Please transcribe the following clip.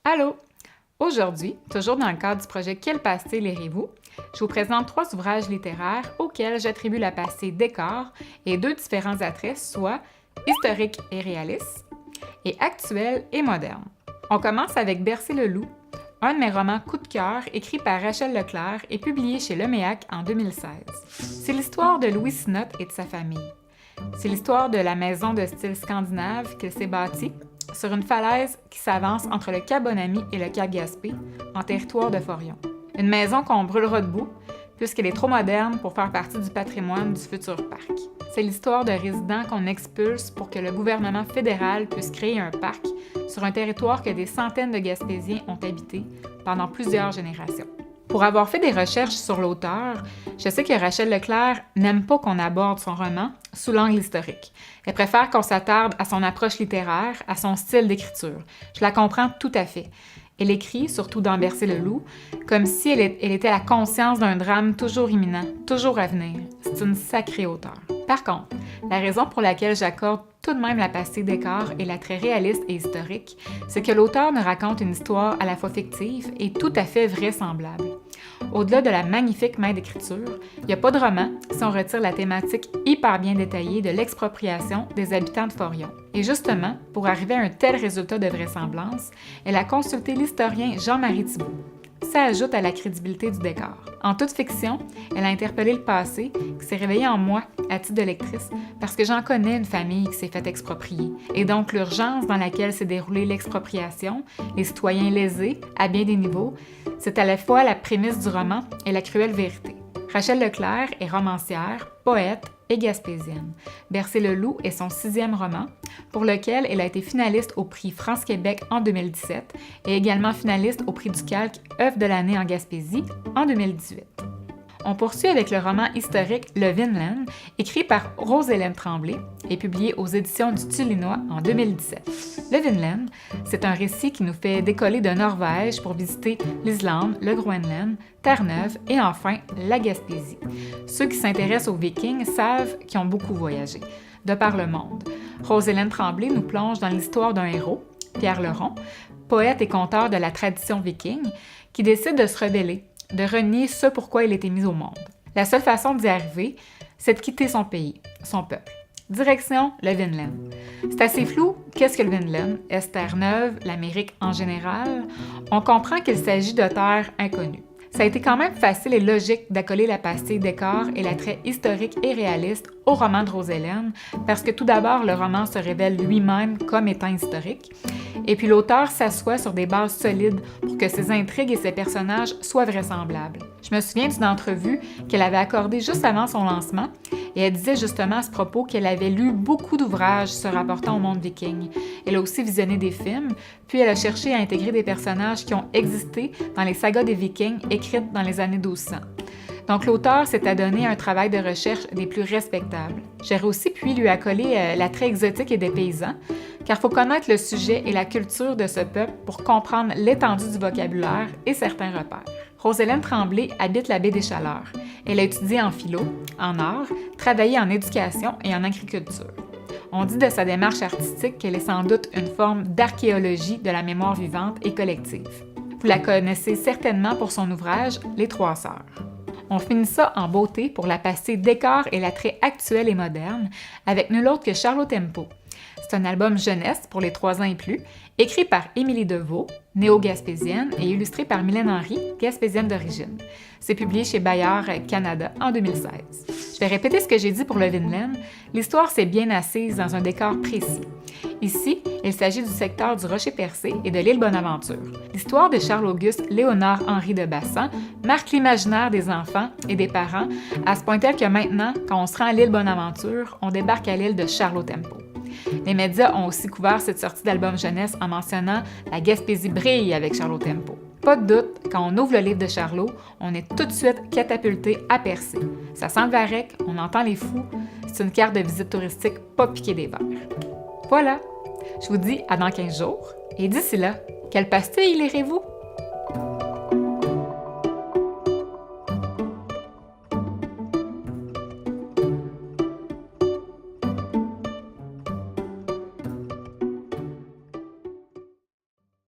Allô! Aujourd'hui, toujours dans le cadre du projet Quelle pastille lirez-vous, je vous présente 3 ouvrages littéraires auxquels j'attribue la pastille décor et 2 différents attraits, soit historique et réaliste, et actuel et moderne. On commence avec Bercé le loup, un de mes romans coup de cœur écrit par Rachel Leclerc et publié chez Leméac en 2016. C'est l'histoire de Louis Sinot et de sa famille. C'est l'histoire de la maison de style scandinave qu'il s'est bâtie sur une falaise qui s'avance entre le Cap Bonamy et le Cap Gaspé, en territoire de Forillon. Une maison qu'on brûlera debout, puisqu'elle est trop moderne pour faire partie du patrimoine du futur parc. C'est l'histoire de résidents qu'on expulse pour que le gouvernement fédéral puisse créer un parc sur un territoire que des centaines de Gaspésiens ont habité pendant plusieurs générations. Pour avoir fait des recherches sur l'auteur, je sais que Rachel Leclerc n'aime pas qu'on aborde son roman sous l'angle historique. Elle préfère qu'on s'attarde à son approche littéraire, à son style d'écriture. Je la comprends tout à fait. Elle écrit, surtout dans Bercé le loup, comme si elle était la conscience d'un drame toujours imminent, toujours à venir. C'est une sacrée auteure. Par contre, la raison pour laquelle j'accorde tout de même la pastille décor et l'attrait réaliste et historique, c'est que l'auteur nous raconte une histoire à la fois fictive et tout à fait vraisemblable. Au-delà de la magnifique main d'écriture, il n'y a pas de roman si on retire la thématique hyper bien détaillée de l'expropriation des habitants de Forillon. Et justement, pour arriver à un tel résultat de vraisemblance, elle a consulté l'historien Jean-Marie Thibault. Ça ajoute à la crédibilité du décor. En toute fiction, elle a interpellé le passé qui s'est réveillé en moi à titre de lectrice parce que j'en connais une famille qui s'est fait exproprier. Et donc l'urgence dans laquelle s'est déroulée l'expropriation, les citoyens lésés à bien des niveaux, c'est à la fois la prémisse du roman et la cruelle vérité. Rachel Leclerc est romancière, poète et gaspésienne. Bercé le loup est son 6e roman, pour lequel elle a été finaliste au prix France-Québec en 2017 et également finaliste au prix du Calque œuvre de l'année en Gaspésie en 2018. On poursuit avec le roman historique Le Vinland, écrit par Rose-Hélène Tremblay et publié aux éditions du Tulinois en 2017. Le Vinland, c'est un récit qui nous fait décoller de Norvège pour visiter l'Islande, le Groenland, Terre-Neuve et enfin la Gaspésie. Ceux qui s'intéressent aux Vikings savent qu'ils ont beaucoup voyagé, de par le monde. Rose-Hélène Tremblay nous plonge dans l'histoire d'un héros, Pierre Leron, poète et conteur de la tradition viking, qui décide de se rebeller, de renier ce pourquoi il était mis au monde. La seule façon d'y arriver, c'est de quitter son pays, son peuple. Direction le Vinland. C'est assez flou, qu'est-ce que le Vinland? Est-ce Terre-Neuve, l'Amérique en général? On comprend qu'il s'agit de terres inconnues. Ça a été quand même facile et logique d'accoler la pastille décor et l'attrait historique et réaliste au roman de Rose-Hélène, parce que tout d'abord, le roman se révèle lui-même comme étant historique, et puis l'auteur s'assoit sur des bases solides pour que ses intrigues et ses personnages soient vraisemblables. Je me souviens d'une entrevue qu'elle avait accordée juste avant son lancement, et elle disait justement à ce propos qu'elle avait lu beaucoup d'ouvrages se rapportant au monde viking. Elle a aussi visionné des films, puis elle a cherché à intégrer des personnages qui ont existé dans les sagas des Vikings écrites dans les années 1200. Donc l'auteur s'est adonné à un travail de recherche des plus respectables. J'aurais aussi pu lui accoler l'attrait exotique et des paysans, car il faut connaître le sujet et la culture de ce peuple pour comprendre l'étendue du vocabulaire et certains repères. Rose-Hélène Tremblay habite la baie des Chaleurs. Elle a étudié en philo, en art, travaillé en éducation et en agriculture. On dit de sa démarche artistique qu'elle est sans doute une forme d'archéologie de la mémoire vivante et collective. Vous la connaissez certainement pour son ouvrage Les Trois Sœurs. On finit ça en beauté pour la pastille décor et l'attrait actuel et moderne avec nul autre que Charlot Tempo. C'est un album jeunesse pour les 3 ans et plus, écrit par Émilie Deveau, néo-gaspésienne, et illustré par Mylène Henry, gaspésienne d'origine. C'est publié chez Bayard Canada en 2016. Je vais répéter ce que j'ai dit pour le Vinland. L'histoire s'est bien assise dans un décor précis. Ici, il s'agit du secteur du Rocher-Percé et de l'île Bonaventure. L'histoire de Charles-Auguste Léonard-Henri de Bassan marque l'imaginaire des enfants et des parents à ce point tel que maintenant, quand on se rend à l'île Bonaventure, on débarque à l'île de Charlot Tempo. Les médias ont aussi couvert cette sortie d'album jeunesse en mentionnant « La Gaspésie brille avec Charlot Tempo ». Pas de doute, quand on ouvre le livre de Charlot, on est tout de suite catapulté à Percé. Ça sent le varech, on entend les fous, c'est une carte de visite touristique pas piquée des verres. Voilà, je vous dis à dans 15 jours, et d'ici là, quelle pastille lirez-vous?